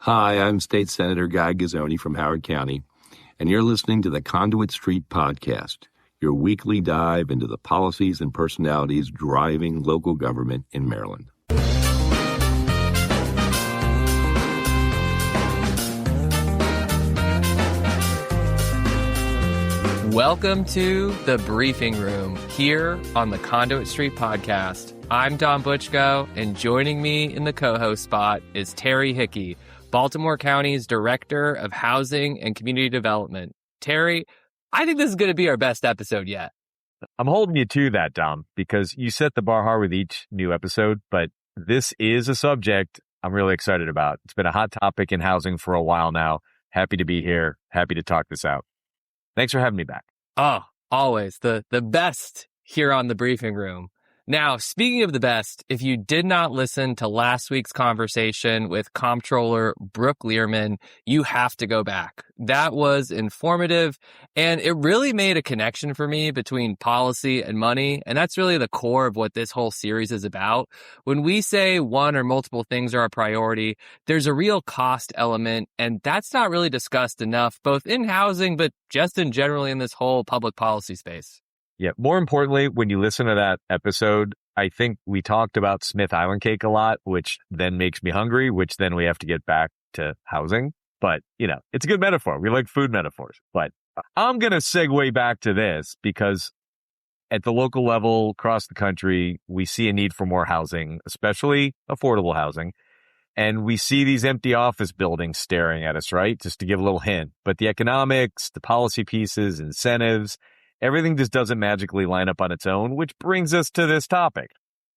Hi, I'm State Senator Guy Gazzoni from Howard County, and you're listening to the Conduit Street Podcast, your weekly dive into the policies and personalities driving local government in Maryland. Welcome to the briefing room here on the Conduit Street Podcast. I'm Don Butchko, and joining me in the co-host spot is Terry Hickey, Baltimore County's Director of Housing and Community Development. Terry, I think this is going to be our best episode yet. I'm holding you to that, Dom, because you set the bar hard with each new episode, but this is a subject I'm really excited about. It's been a hot topic in housing for a while now. Happy to be here. Happy to talk this out. Thanks for having me back. Oh, always the best here on the briefing room. Now, speaking of the best, if you did not listen to last week's conversation with Comptroller Brooke Learman, you have to go back. That was informative, and it really made a connection for me between policy and money, and that's really the core of what this whole series is about. When we say one or multiple things are a priority, there's a real cost element, and that's not really discussed enough, both in housing, but just in generally in this whole public policy space. Yeah. More importantly, when you listen to that episode, I think we talked about Smith Island cake a lot, which then makes me hungry, which then we have to get back to housing. But, it's a good metaphor. We like food metaphors. But I'm going to segue back to this because at the local level across the country, we see a need for more housing, especially affordable housing. And we see these empty office buildings staring at us, right? Just to give a little hint. But the economics, the policy pieces, incentives, everything just doesn't magically line up on its own, which brings us to this topic.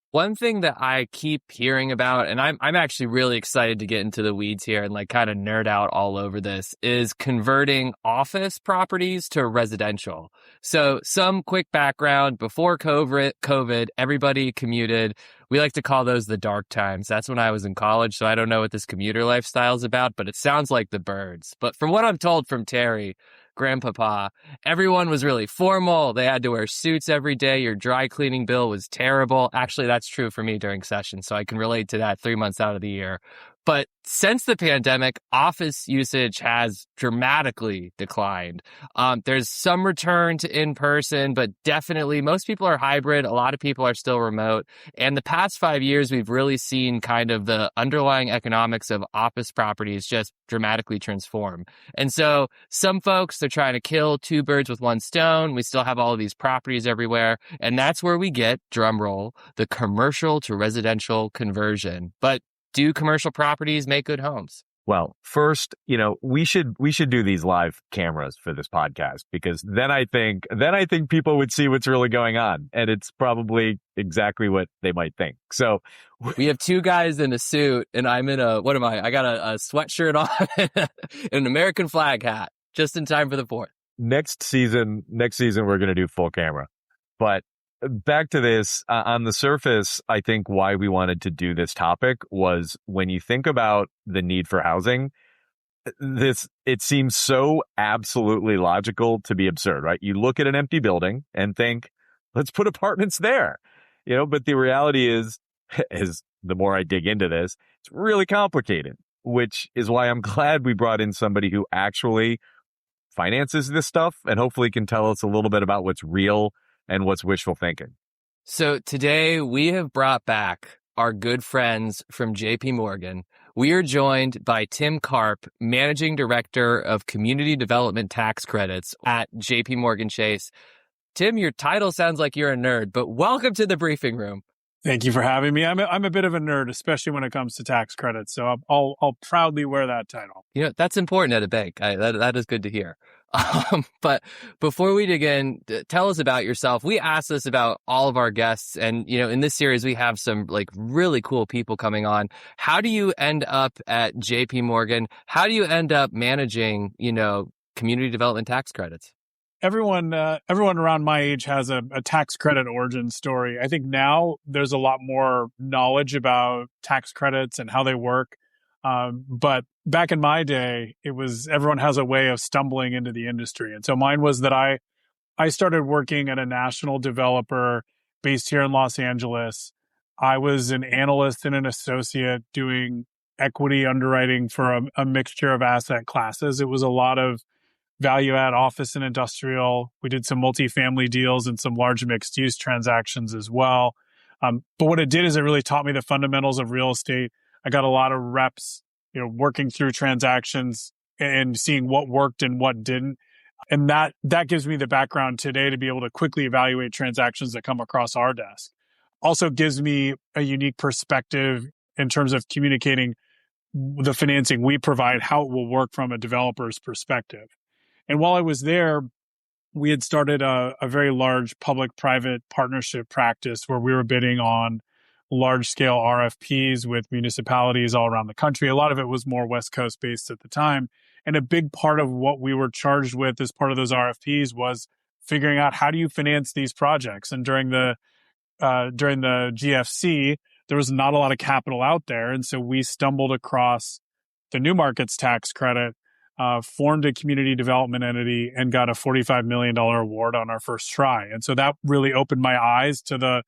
One thing that I keep hearing about, and I'm actually really excited to get into the weeds here and kind of nerd out all over this, is converting office properties to residential. So some quick background, before COVID, everybody commuted. We like to call those the dark times. That's when I was in college, so I don't know what this commuter lifestyle is about, but it sounds like the birds. But from what I'm told from Terry, Grandpapa, everyone was really formal. They had to wear suits every day. Your dry cleaning bill was terrible. Actually, that's true for me during session, so I can relate to that 3 months out of the year. But since the pandemic, office usage has dramatically declined. There's some return to in-person, but definitely most people are hybrid. A lot of people are still remote. And the past 5 years, we've really seen kind of the underlying economics of office properties just dramatically transform. And so some folks, they're trying to kill two birds with one stone. We still have all of these properties everywhere. And that's where we get, drum roll, the commercial to residential conversion. But do commercial properties make good homes? Well, first, we should do these live cameras for this podcast because then I think people would see what's really going on, and it's probably exactly what they might think. So we have two guys in a suit, and I'm in what am I? I got a sweatshirt on and an American flag hat, just in time for the 4th. Next season, we're going to do full camera, but. Back to this, on the surface, I think why we wanted to do this topic was when you think about the need for housing, it seems so absolutely logical to be absurd, right? You look at an empty building and think, let's put apartments there, but the reality is the more I dig into this, it's really complicated, which is why I'm glad we brought in somebody who actually finances this stuff and hopefully can tell us a little bit about what's real and what's wishful thinking. So today we have brought back our good friends from JPMorgan. We are joined by Tim Karp, Managing Director of Community Development Tax Credits at JPMorgan Chase. Tim, your title sounds like you're a nerd, but welcome to the briefing room. Thank you for having me. I'm a bit of a nerd, especially when it comes to tax credits. So I'll proudly wear that title. That's important at a bank. That is good to hear. But before we dig in, tell us about yourself. We ask this about all of our guests. And, in this series, we have some really cool people coming on. How do you end up at JPMorgan? How do you end up managing, community development tax credits? Everyone around my age has a tax credit origin story. I think now there's a lot more knowledge about tax credits and how they work. But back in my day, it was everyone has a way of stumbling into the industry. And so mine was that I started working at a national developer based here in Los Angeles. I was an analyst and an associate doing equity underwriting for a mixture of asset classes. It was a lot of value add office and industrial. We did some multifamily deals and some large mixed use transactions as well. But what it did is it really taught me the fundamentals of real estate. I got a lot of reps, working through transactions and seeing what worked and what didn't. And that gives me the background today to be able to quickly evaluate transactions that come across our desk. Also gives me a unique perspective in terms of communicating the financing we provide, how it will work from a developer's perspective. And while I was there, we had started a very large public-private partnership practice where we were bidding on large-scale RFPs with municipalities all around the country. A lot of it was more West Coast based at the time. And a big part of what we were charged with as part of those RFPs was figuring out how do you finance these projects. And during the GFC, there was not a lot of capital out there. And so we stumbled across the New Markets tax credit, formed a community development entity, and got a $45 million award on our first try. And so that really opened my eyes to the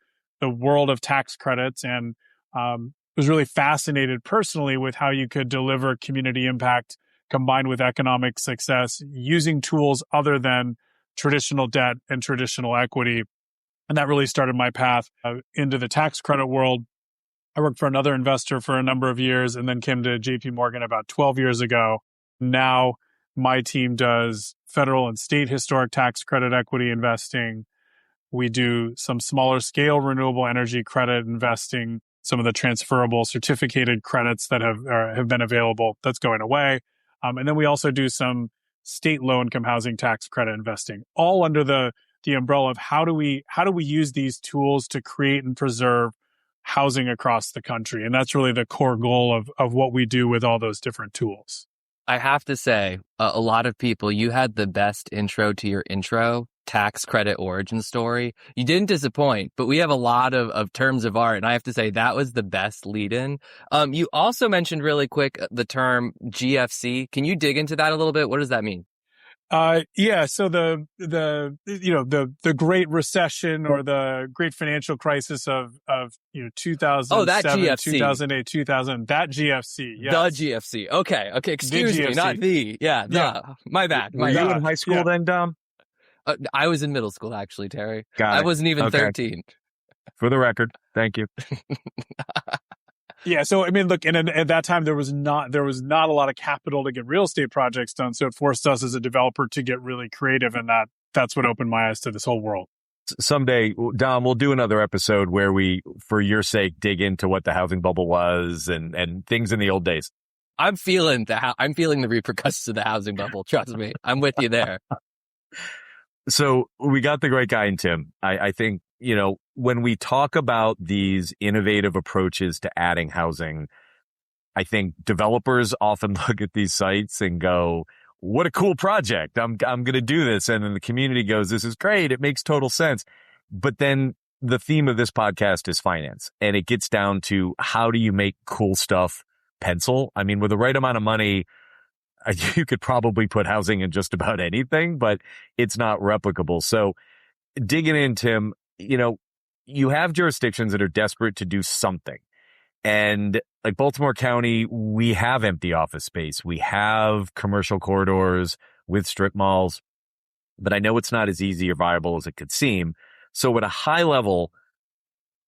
world of tax credits, and was really fascinated personally with how you could deliver community impact combined with economic success using tools other than traditional debt and traditional equity. And that really started my path into the tax credit world. I worked for another investor for a number of years and then came to JPMorgan about 12 years ago. Now my team does federal and state historic tax credit equity investing. We do some smaller scale renewable energy credit investing, some of the transferable certificated credits that have been available. That's going away. And then we also do some state low income housing tax credit investing, all under the umbrella of how do we use these tools to create and preserve housing across the country. And that's really the core goal of what we do with all those different tools. I have to say, a lot of people, you had the best intro to your intro, tax credit origin story. You didn't disappoint, but we have a lot of terms of art. And I have to say that was the best lead in. You also mentioned really quick the term GFC. Can you dig into that a little bit? What does that mean? Yeah. So the Great Recession or the Great Financial Crisis of 2007, that GFC. 2008, 2000, that GFC. Yes. The GFC. Okay. Excuse me, not the. Yeah. My bad. Were you in high school then, Dom? I was in middle school, actually, Terry. I wasn't even 13. For the record, thank you. Yeah. So, I mean, look, and at that time, there was not a lot of capital to get real estate projects done. So it forced us as a developer to get really creative. And that's what opened my eyes to this whole world. Someday, Dom, we'll do another episode where we, for your sake, dig into what the housing bubble was and things in the old days. I'm feeling the repercussions of the housing bubble. Trust me. I'm with you there. So we got the great guy in Tim. I think, when we talk about these innovative approaches to adding housing, I think developers often look at these sites and go, what a cool project. I'm going to do this. And then the community goes, this is great. It makes total sense. But then the theme of this podcast is finance. And it gets down to how do you make cool stuff pencil? I mean, with the right amount of money, you could probably put housing in just about anything, but it's not replicable. So digging in, Tim, you have jurisdictions that are desperate to do something. And like Baltimore County, we have empty office space. We have commercial corridors with strip malls, but I know it's not as easy or viable as it could seem. So at a high level,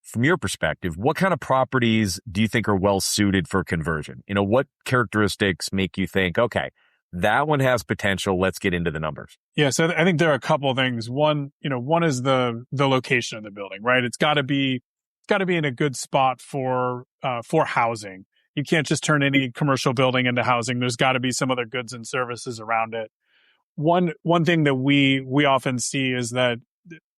from your perspective, what kind of properties do you think are well suited for conversion? What characteristics make you think, okay, that one has potential. Let's get into the numbers. Yeah. So I think there are a couple of things. One is the location of the building, right? It's got to be in a good spot for housing. You can't just turn any commercial building into housing. There's got to be some other goods and services around it. One thing that we often see is that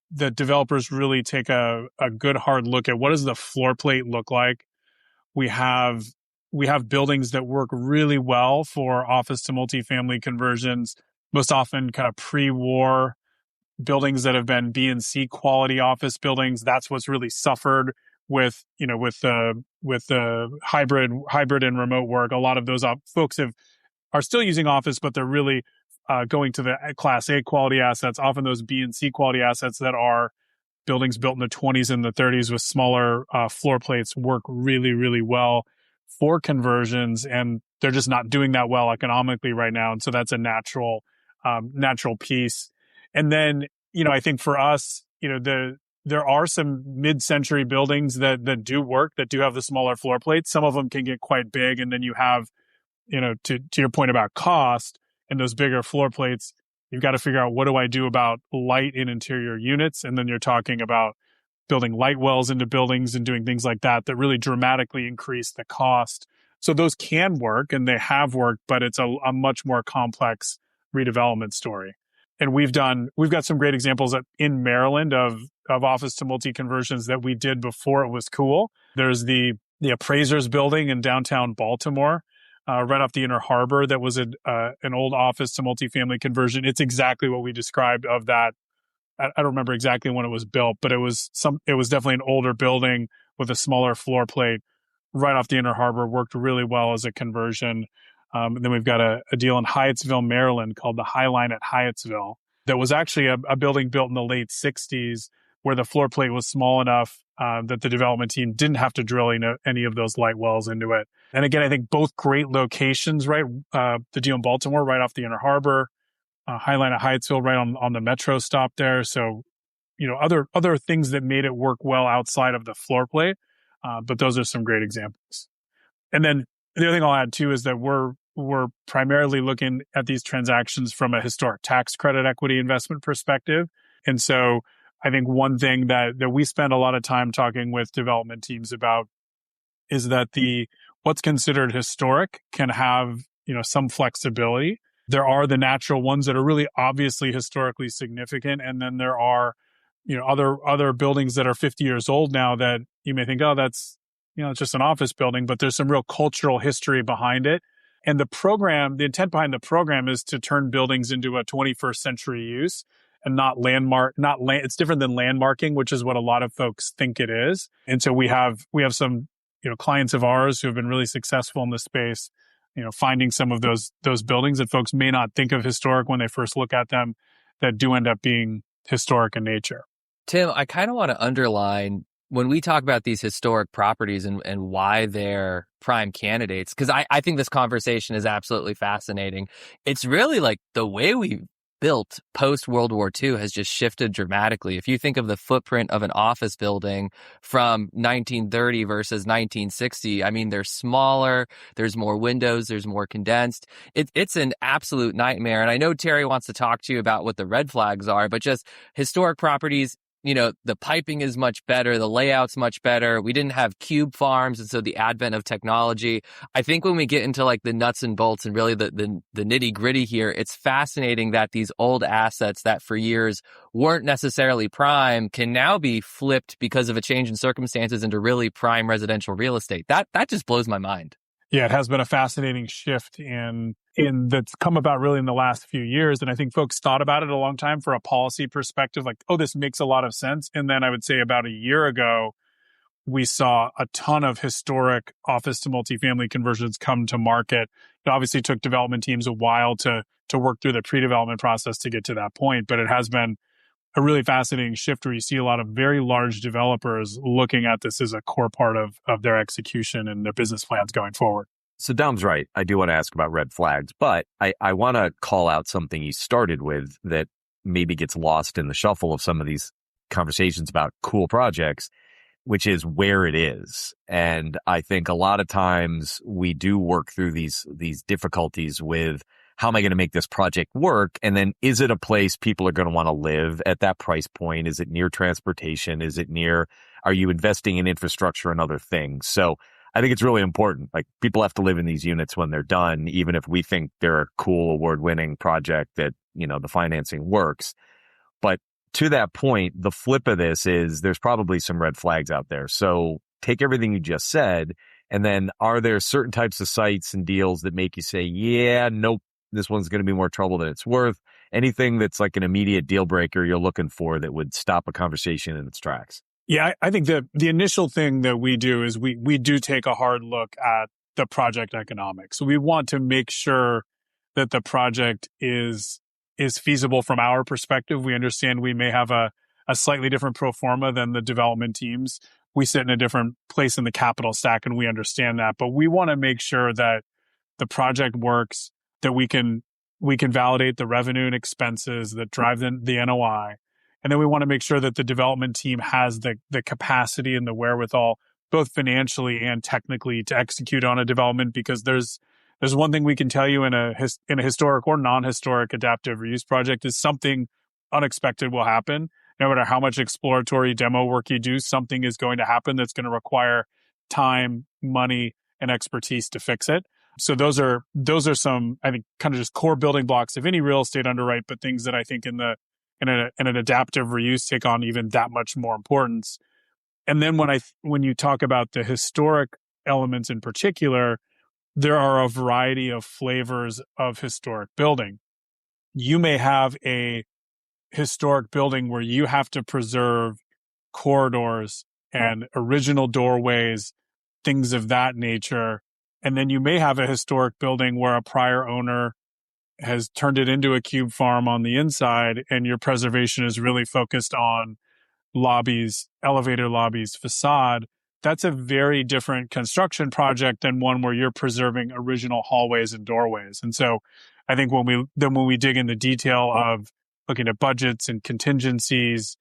the developers really take a good hard look at what does the floor plate look like. We have buildings that work really well for office to multifamily conversions, most often kind of pre-war buildings that have been B and C quality office buildings. That's what's really suffered with the hybrid and remote work. A lot of those folks are still using office, but they're really going to the Class A quality assets. Often those B and C quality assets that are buildings built in the 20s and the 30s with smaller floor plates work really, really well for conversions, and they're just not doing that well economically right now. And so that's a natural piece. And then, I think for us, there are some mid-century buildings that do work, that do have the smaller floor plates. Some of them can get quite big. And then you have, to your point about cost and those bigger floor plates, you've got to figure out, what do I do about light in interior units? And then you're talking about building light wells into buildings and doing things like that really dramatically increase the cost. So those can work, and they have worked, but it's a much more complex redevelopment story. And we've got some great examples in Maryland of office to multi conversions that we did before it was cool. There's the Appraisers building in downtown Baltimore, right off the Inner Harbor, that was an old office to multifamily conversion. It's exactly what we described of that. I don't remember exactly when it was built, but it was definitely an older building with a smaller floor plate right off the Inner Harbor. Worked really well as a conversion. And then we've got a deal in Hyattsville, Maryland, called the High Line at Hyattsville, that was actually a building built in the late 60s, where the floor plate was small enough that the development team didn't have to drill any of those light wells into it. And again, I think both great locations, right? The deal in Baltimore, right off the Inner Harbor, High Line at Hyattsville, right on the metro stop there. So, other things that made it work well outside of the floor plate. But those are some great examples. And then the other thing I'll add too is that we're primarily looking at these transactions from a historic tax credit equity investment perspective. And so I think one thing that we spend a lot of time talking with development teams about is that what's considered historic can have, some flexibility. There are the natural ones that are really obviously historically significant. And then there are, other buildings that are 50 years old now that you may think, oh, that's, it's just an office building, but there's some real cultural history behind it. And the intent behind the program is to turn buildings into a 21st century use and it's different than landmarking, which is what a lot of folks think it is. And so we have some, clients of ours who have been really successful in this space, finding some of those buildings that folks may not think of historic when they first look at them, that do end up being historic in nature. Tim, I kind of want to underline, when we talk about these historic properties and why they're prime candidates, because I think this conversation is absolutely fascinating. It's really like the way we built post-World War II has just shifted dramatically. If you think of the footprint of an office building from 1930 versus 1960, I mean, they're smaller, there's more windows, there's more condensed. It's an absolute nightmare. And I know Terry wants to talk to you about what the red flags are, but just historic properties, the piping is much better. The layout's much better. We didn't have cube farms. And so the advent of technology, I think when we get into like the nuts and bolts and really the nitty gritty here, it's fascinating that these old assets that for years weren't necessarily prime can now be flipped because of a change in circumstances into really prime residential real estate. That just blows my mind. Yeah, it has been a fascinating shift in that's come about really in the last few years. And I think folks thought about it a long time for a policy perspective, like, oh, this makes a lot of sense. And then I would say about a year ago, we saw a ton of historic office to multifamily conversions come to market. It obviously took development teams a while to work through the pre-development process to get to that point, but it has been a really fascinating shift where you see a lot of very large developers looking at this as a core part of their execution and their business plans going forward. So Dom's right. I do want to ask about red flags, but I want to call out something you started with that maybe gets lost in the shuffle of some of these conversations about cool projects, which is where it is. And I think a lot of times we do work through these difficulties with, how am I going to make this project work? And then is it a place people are going to want to live at that price point? Is it near transportation? Are you investing in infrastructure and other things? So I think it's really important. Like, people have to live in these units when they're done, even if we think they're a cool award-winning project that, the financing works. But to that point, the flip of this is there's probably some red flags out there. So take everything you just said, and then are there certain types of sites and deals that make you say, yeah, nope, this one's going to be more trouble than it's worth? Anything that's like an immediate deal breaker you're looking for that would stop a conversation in its tracks? Yeah, I think the initial thing that we do is we do take a hard look at the project economics. So we want to make sure that the project is feasible from our perspective. We understand we may have a slightly different pro forma than the development teams, we sit in a different place in the capital stack, and we understand that. But we want to make sure that the project works, that we can validate the revenue and expenses that drive the NOI. And then we want to make sure that the development team has the capacity and the wherewithal, both financially and technically, to execute on a development, because there's one thing we can tell you in a historic or non-historic adaptive reuse project is something unexpected will happen. No matter how much exploratory demo work you do, something is going to happen that's going to require time, money, and expertise to fix it. So those are some, I think, kind of just core building blocks of any real estate underwrite, but things that I think in an adaptive reuse take on even that much more importance. And then when you talk about the historic elements in particular, there are a variety of flavors of historic building. You may have a historic building where you have to preserve corridors and original doorways, things of that nature. And then you may have a historic building where a prior owner has turned it into a cube farm on the inside, and your preservation is really focused on lobbies, elevator lobbies, facade. That's a very different construction project than one where you're preserving original hallways and doorways. And so I think when we dig in the detail of looking at budgets and contingencies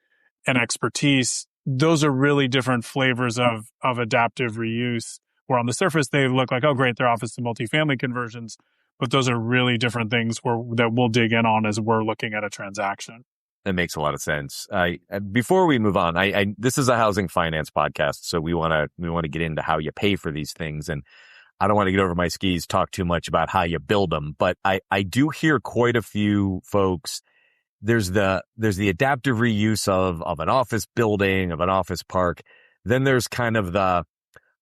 and expertise, those are really different flavors of adaptive reuse, where on the surface they look like, oh great, they're office to multifamily conversions, but those are really different things that we'll dig in on as we're looking at a transaction. That makes a lot of sense. Before we move on, this is a housing finance podcast, so we want to get into how you pay for these things, and I don't want to get over my skis, talk too much about how you build them, but I do hear quite a few folks. There's the adaptive reuse of an office building, of an office park. Then there's kind of the,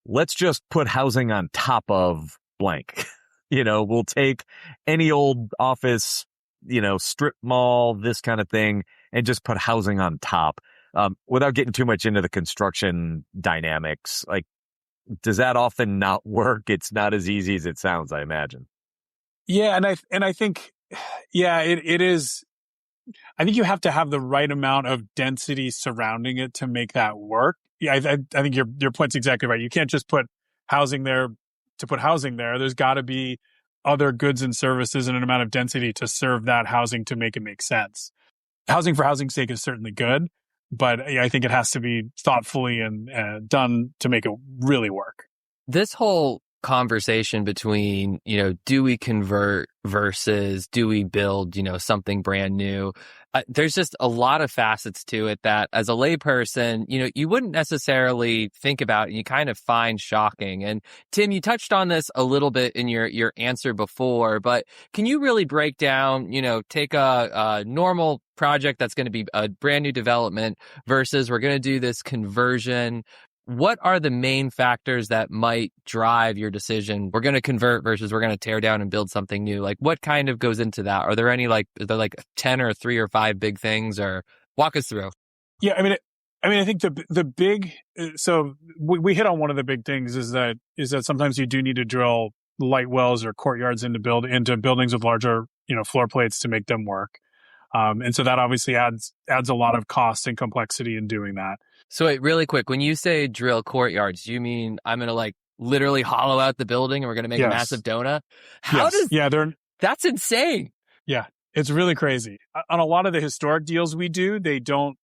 let's just put housing on top of blank. We'll take any old office, strip mall, this kind of thing, and just put housing on top. Without getting too much into the construction dynamics, like, does that often not work? It's not as easy as it sounds, I imagine. Yeah, and I think, yeah, it is. I think you have to have the right amount of density surrounding it to make that work. Yeah, I think your point's exactly right. You can't just put housing there to put housing there. There's got to be other goods and services and an amount of density to serve that housing to make it make sense. Housing for housing's sake is certainly good, but I think it has to be thoughtfully and done to make it really work. This whole conversation between, do we convert versus do we build, something brand new? There's just a lot of facets to it that as a layperson, you wouldn't necessarily think about and you kind of find shocking. And Tim, you touched on this a little bit in your answer before, but can you really break down, take a normal project that's going to be a brand new development versus we're going to do this conversion? What are the main factors that might drive your decision? We're going to convert versus we're going to tear down and build something new. Like, what kind of goes into that? Are there any is there like 10 or 3 or 5 big things, or walk us through? Yeah, I mean, I think the big, so we hit on one of the big things is that sometimes you do need to drill light wells or courtyards into buildings with larger, floor plates to make them work. And so that obviously adds a lot of cost and complexity in doing that. So wait, really quick, when you say drill courtyards, do you mean I'm going to literally hollow out the building and we're going to make a massive donut? That's insane. Yeah, it's really crazy. On a lot of the historic deals we do, they don't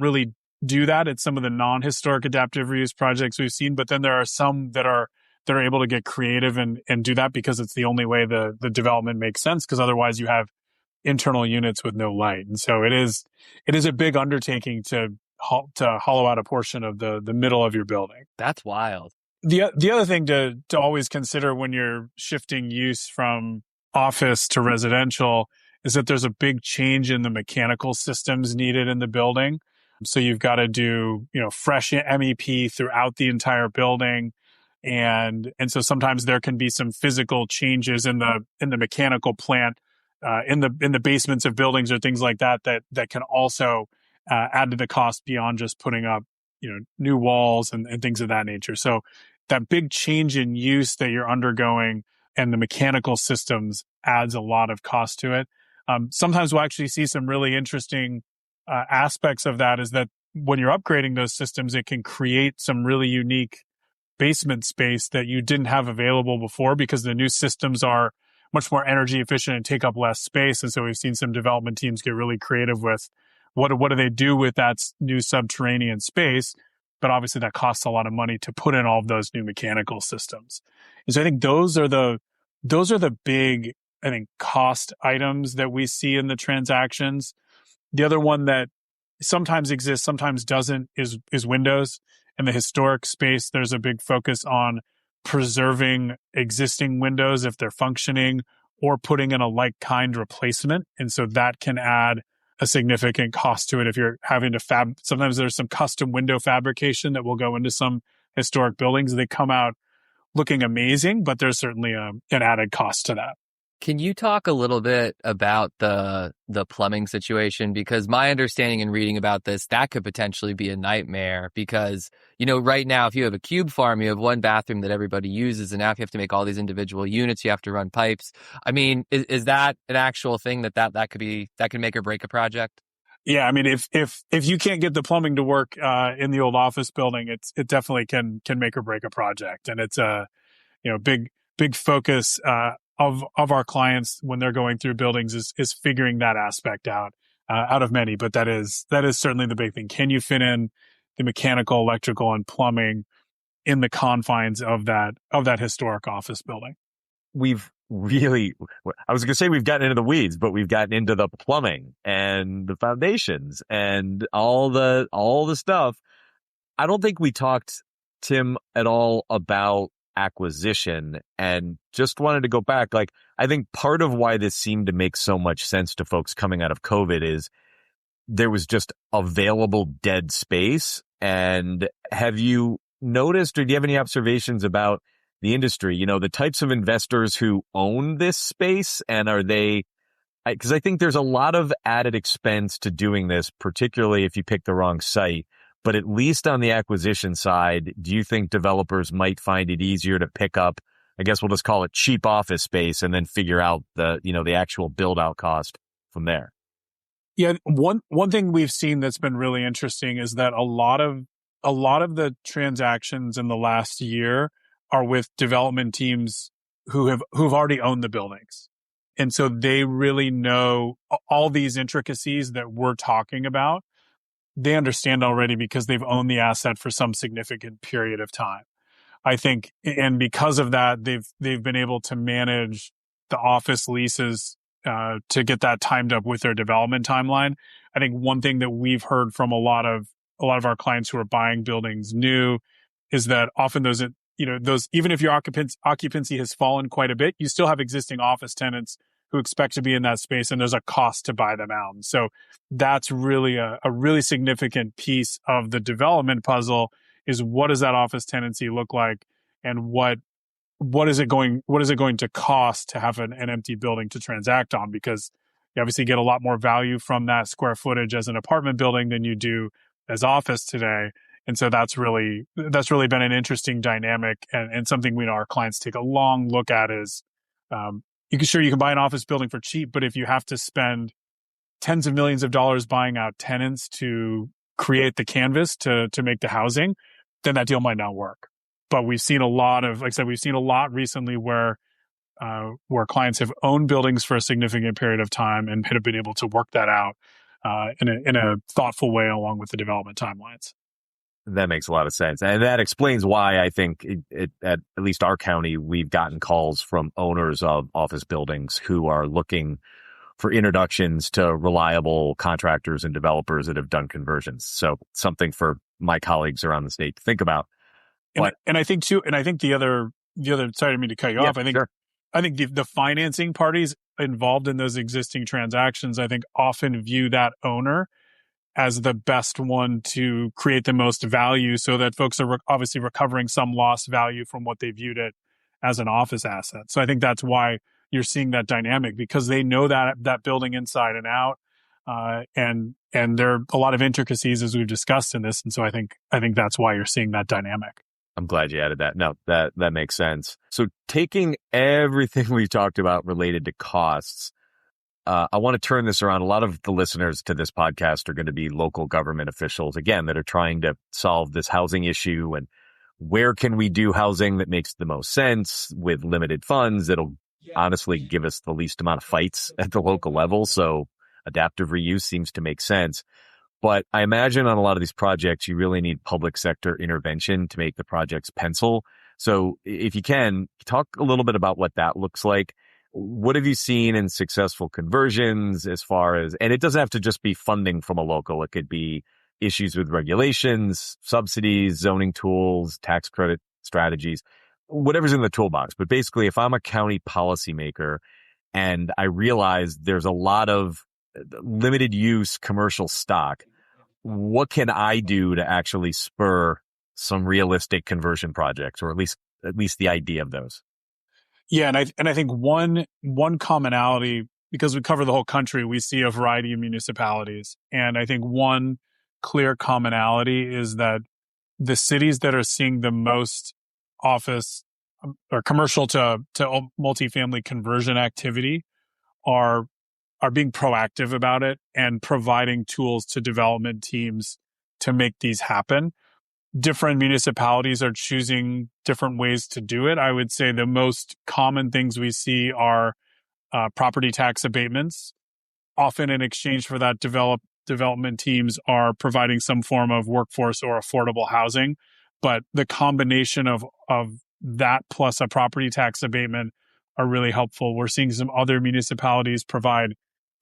really do that. It's some of the non-historic adaptive reuse projects we've seen, but then there are some that are able to get creative and do that because it's the only way the development makes sense, because otherwise you have internal units with no light. And so it is a big undertaking to hollow out a portion of the middle of your building. That's wild. The other thing to always consider when you're shifting use from office to residential is that there's a big change in the mechanical systems needed in the building. So you've got to do, fresh MEP throughout the entire building. And so sometimes there can be some physical changes in the mechanical plant, in the basements of buildings or things like that can also add to the cost beyond just putting up, new walls and things of that nature. So that big change in use that you're undergoing and the mechanical systems adds a lot of cost to it. Sometimes we'll actually see some really interesting aspects of that is that when you're upgrading those systems, it can create some really unique basement space that you didn't have available before because the new systems are much more energy efficient and take up less space. And so we've seen some development teams get really creative with what do they do with that new subterranean space? But obviously that costs a lot of money to put in all of those new mechanical systems. And so I think those are the big, I think, cost items that we see in the transactions. The other one that sometimes exists, sometimes doesn't is windows. In the historic space, there's a big focus on preserving existing windows if they're functioning or putting in a like-kind replacement. And so that can add a significant cost to it if you're having to sometimes there's some custom window fabrication that will go into some historic buildings. They come out looking amazing, but there's certainly an added cost to that. Can you talk a little bit about the plumbing situation? Because my understanding in reading about this, that could potentially be a nightmare because, right now, if you have a cube farm, you have one bathroom that everybody uses, and now if you have to make all these individual units, you have to run pipes. I mean, is that an actual thing that can make or break a project? Yeah, I mean, if you can't get the plumbing to work in the old office building, it definitely can make or break a project, and it's a big focus of our clients when they're going through buildings is figuring that aspect out of many. But that is certainly the big thing. Can you fit in the mechanical, electrical, and plumbing in the confines of that historic office building? We've really, I was going to say we've gotten into the weeds, but we've gotten into the plumbing and the foundations and all the stuff. I don't think we talked, Tim, at all about acquisition, and just wanted to go back. Like, I think part of why this seemed to make so much sense to folks coming out of COVID is there was just available dead space. And have you noticed, or do you have any observations about the industry, the types of investors who own this space, and are they, because I think there's a lot of added expense to doing this, particularly if you pick the wrong site. But at least on the acquisition side, do you think developers might find it easier to pick up, I guess we'll just call it cheap office space, and then figure out the actual build out cost from there? Yeah, one thing we've seen that's been really interesting is that a lot of the transactions in the last year are with development teams who've already owned the buildings. And so they really know all these intricacies that we're talking about. They understand already because they've owned the asset for some significant period of time. I think, and because of that, they've been able to manage the office leases to get that timed up with their development timeline. I think one thing that we've heard from a lot of our clients who are buying buildings new is that often those even if your occupancy has fallen quite a bit, you still have existing office tenants who expect to be in that space, and there's a cost to buy them out. And so that's really a really significant piece of the development puzzle is what does that office tenancy look like, and what is it going to cost to have an empty building to transact on? Because you obviously get a lot more value from that square footage as an apartment building than you do as office today. And so that's really been an interesting dynamic, and something we know our clients take a long look at is you can buy an office building for cheap, but if you have to spend tens of millions of dollars buying out tenants to create the canvas to make the housing, then that deal might not work. But we've seen a lot recently where clients have owned buildings for a significant period of time and have been able to work that out in a thoughtful way along with the development timelines. That makes a lot of sense. And that explains why I think at least our county, we've gotten calls from owners of office buildings who are looking for introductions to reliable contractors and developers that have done conversions. So something for my colleagues around the state to think about. And I think the other sorry, I didn't mean to cut you off. I think the financing parties involved in those existing transactions, I think often view that owner as the best one to create the most value, so that folks are obviously recovering some lost value from what they viewed it as an office asset. So I think that's why you're seeing that dynamic, because they know that building inside and out, and there are a lot of intricacies as we've discussed in this. And so I think that's why you're seeing that dynamic. I'm glad you added that. No, that makes sense. So taking everything we've talked about related to costs, I want to turn this around. A lot of the listeners to this podcast are going to be local government officials, again, that are trying to solve this housing issue. And where can we do housing that makes the most sense with limited funds that'll honestly give us the least amount of fights at the local level? So adaptive reuse seems to make sense. But I imagine on a lot of these projects, you really need public sector intervention to make the projects pencil. So if you can, talk a little bit about what that looks like. What have you seen in successful conversions as far as, and it doesn't have to just be funding from a local. It could be issues with regulations, subsidies, zoning tools, tax credit strategies, whatever's in the toolbox. But basically, if I'm a county policymaker and I realize there's a lot of limited use commercial stock, what can I do to actually spur some realistic conversion projects, or at least the idea of those? Yeah, and I think one commonality, because we cover the whole country, we see a variety of municipalities, and I think one clear commonality is that the cities that are seeing the most office or commercial to multifamily conversion activity are being proactive about it and providing tools to development teams to make these happen. Different municipalities are choosing different ways to do it. I would say the most common things we see are property tax abatements. Often in exchange for that, development teams are providing some form of workforce or affordable housing. But the combination of that plus a property tax abatement are really helpful. We're seeing some other municipalities provide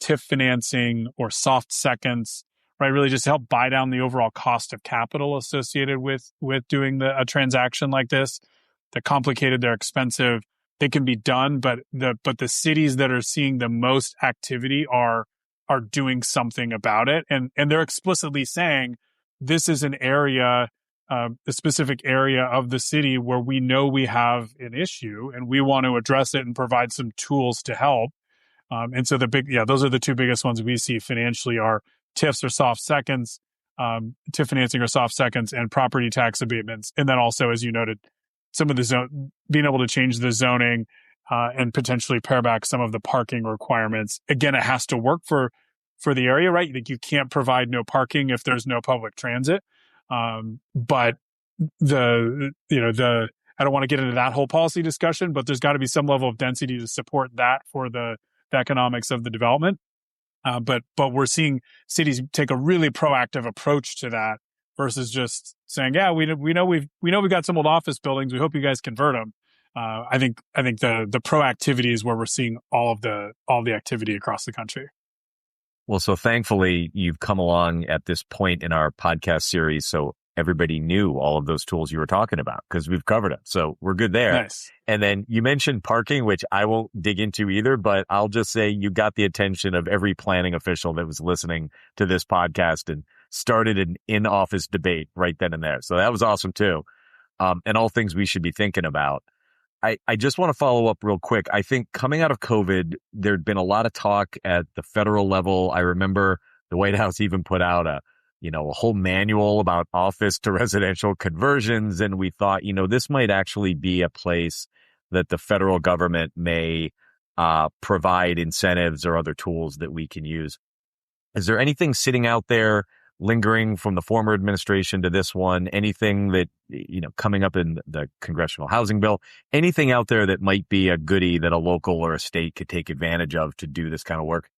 TIF financing or soft seconds, right? Really just to help buy down the overall cost of capital associated with doing a transaction like this. They're complicated, they're expensive, they can be done, but the cities that are seeing the most activity are doing something about it. And they're explicitly saying this is an area, a specific area of the city where we know we have an issue and we want to address it and provide some tools to help. And so those are the two biggest ones we see financially are TIFs or soft seconds, TIF financing or soft seconds, and property tax abatements. And then also, as you noted, some of the being able to change the zoning and potentially pare back some of the parking requirements. Again, it has to work for the area, right? Like you can't provide no parking if there's no public transit. But I don't want to get into that whole policy discussion, but there's got to be some level of density to support that for the economics of the development. But we're seeing cities take a really proactive approach to that versus just saying, yeah, we know we've got some old office buildings. We hope you guys convert them. I think the proactivity is where we're seeing all the activity across the country. Well, so thankfully you've come along at this point in our podcast series, so everybody knew all of those tools you were talking about because we've covered it. So we're good there. Nice. And then you mentioned parking, which I won't dig into either, but I'll just say you got the attention of every planning official that was listening to this podcast and started an in-office debate right then and there. So that was awesome too. And all things we should be thinking about. I just want to follow up real quick. I think coming out of COVID, there'd been a lot of talk at the federal level. I remember the White House even put out a whole manual about office to residential conversions. And we thought, this might actually be a place that the federal government may provide incentives or other tools that we can use. Is there anything sitting out there lingering from the former administration to this one? Anything that, coming up in the congressional housing bill, anything out there that might be a goodie that a local or a state could take advantage of to do this kind of work?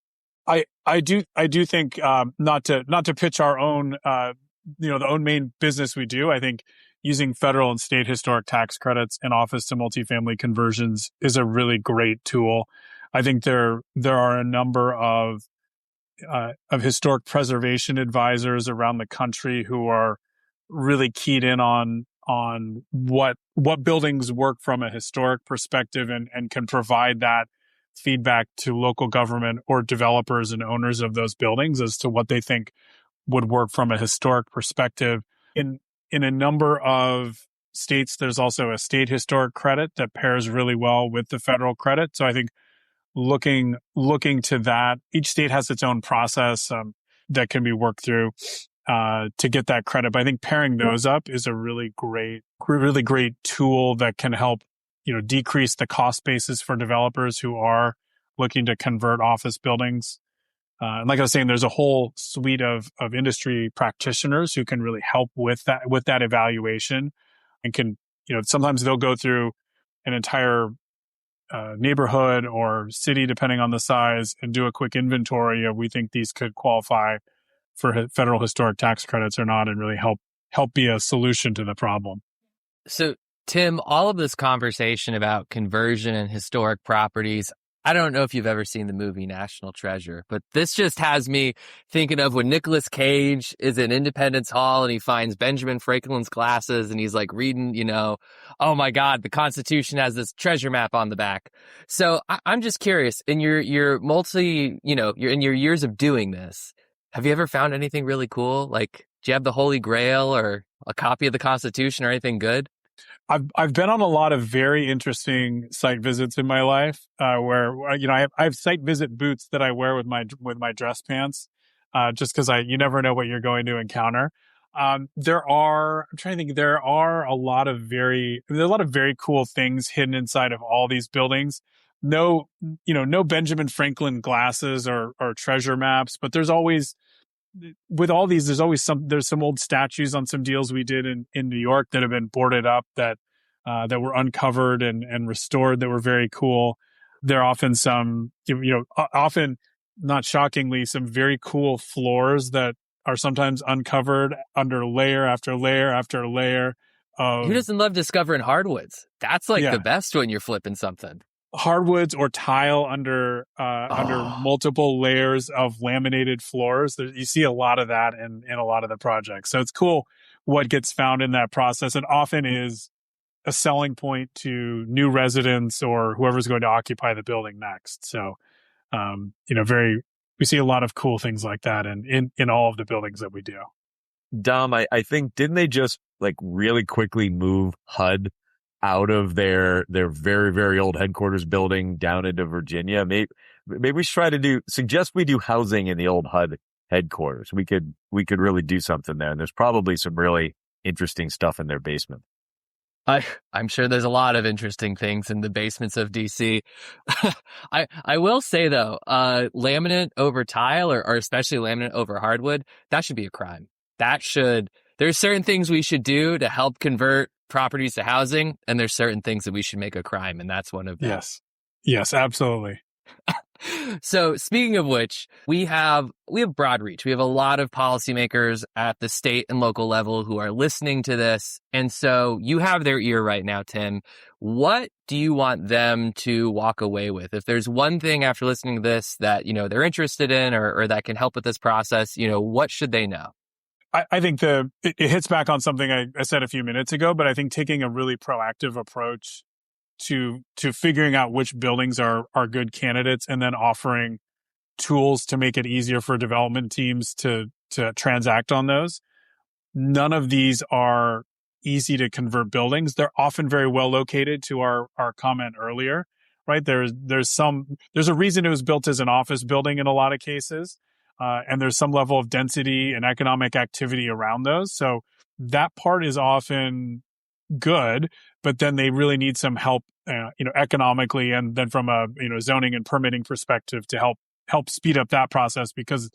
I do think not to pitch our own the own main business we do. I think using federal and state historic tax credits and office to multifamily conversions is a really great tool. I think there are a number of historic preservation advisors around the country who are really keyed in on what buildings work from a historic perspective and can provide that feedback to local government or developers and owners of those buildings as to what they think would work from a historic perspective. In a number of states, there's also a state historic credit that pairs really well with the federal credit. So I think looking to that, each state has its own process that can be worked through to get that credit. But I think pairing those up is a really great tool that can help decrease the cost basis for developers who are looking to convert office buildings. And like I was saying, there's a whole suite of industry practitioners who can really help with that evaluation, and can, sometimes they'll go through an entire neighborhood or city, depending on the size, and do a quick inventory of, we think these could qualify for federal historic tax credits or not, and really help be a solution to the problem. So, Tim, all of this conversation about conversion and historic properties, I don't know if you've ever seen the movie National Treasure, but this just has me thinking of when Nicolas Cage is in Independence Hall and he finds Benjamin Franklin's glasses and he's like reading, oh my God, the Constitution has this treasure map on the back. So I'm just curious, in your in your years of doing this, have you ever found anything really cool? Like, do you have the Holy Grail or a copy of the Constitution or anything good? I've been on a lot of very interesting site visits in my life, where I have site visit boots that I wear with my dress pants, just because you never know what you're going to encounter. I'm trying to think. There are a lot of very cool things hidden inside of all these buildings. No Benjamin Franklin glasses or treasure maps, but there's always, with all these, there's some old statues on some deals we did in New York that have been boarded up that were uncovered and restored, that were very cool. There are often often, not shockingly, some very cool floors that are sometimes uncovered under layer after layer after layer of... Who doesn't love discovering hardwoods? That's the best when you're flipping something. Hardwoods or tile under multiple layers of laminated floors. You see a lot of that in a lot of the projects. So it's cool what gets found in that process, and often is a selling point to new residents or whoever's going to occupy the building next. So, we see a lot of cool things like that in all of the buildings that we do. Dom, I think, didn't they just really quickly move HUD out of their very, very old headquarters building down into Virginia? Maybe we should suggest we do housing in the old HUD headquarters. We could really do something there. And there's probably some really interesting stuff in their basement. I'm sure there's a lot of interesting things in the basements of DC. I will say though, laminate over tile or especially laminate over hardwood, that should be a crime. There's certain things we should do to help convert properties to housing, and there's certain things that we should make a crime, and that's one of them. Yes, absolutely. So speaking of which, we have broad reach. We have a lot of policymakers at the state and local level who are listening to this. And so you have their ear right now, Tim. What do you want them to walk away with? If there's one thing after listening to this that, they're interested in or that can help with this process, what should they know? I think it hits back on something I said a few minutes ago, but I think taking a really proactive approach to figuring out which buildings are good candidates, and then offering tools to make it easier for development teams to transact on those. None of these are easy to convert buildings. They're often very well located, to our comment earlier, right? There's a reason it was built as an office building in a lot of cases. And there's some level of density and economic activity around those. So that part is often good, but then they really need some help, economically, and then from a zoning and permitting perspective to help speed up that process, because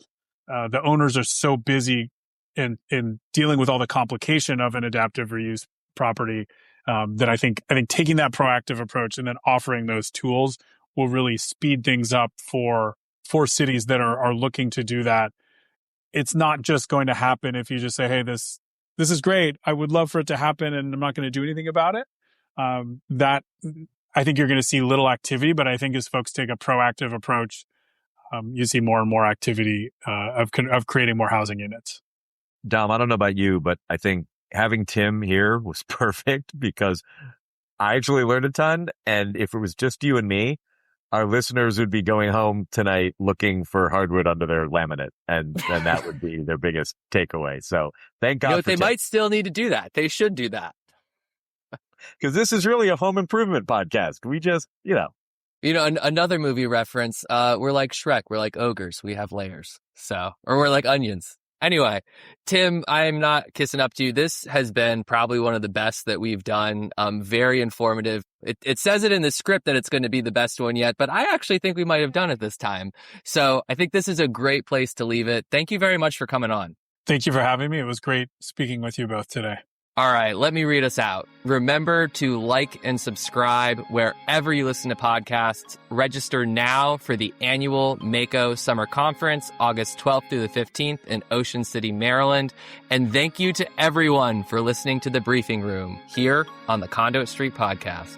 the owners are so busy in dealing with all the complication of an adaptive reuse property, that I think taking that proactive approach and then offering those tools will really speed things up for cities that are looking to do that. It's not just going to happen if you just say, hey, this is great, I would love for it to happen, and I'm not going to do anything about it. That I think you're going to see little activity, but I think as folks take a proactive approach, you see more and more activity of creating more housing units. Dom, I don't know about you, but I think having Tim here was perfect, because I actually learned a ton. And if it was just you and me, our listeners would be going home tonight looking for hardwood under their laminate, and that would be their biggest takeaway. So thank God. They might still need to do that. They should do that. Because this is really a home improvement podcast. We just, another movie reference, we're like Shrek. We're like ogres. We have layers. Or we're like onions. Anyway, Tim, I'm not kissing up to you. This has been probably one of the best that we've done. Very informative. It says it in the script that it's going to be the best one yet, but I actually think we might have done it this time. So I think this is a great place to leave it. Thank you very much for coming on. Thank you for having me. It was great speaking with you both today. All right, let me read us out. Remember to like and subscribe wherever you listen to podcasts. Register now for the annual Mako Summer Conference, August 12th through the 15th in Ocean City, Maryland. And thank you to everyone for listening to The Briefing Room here on the Conduit Street Podcast.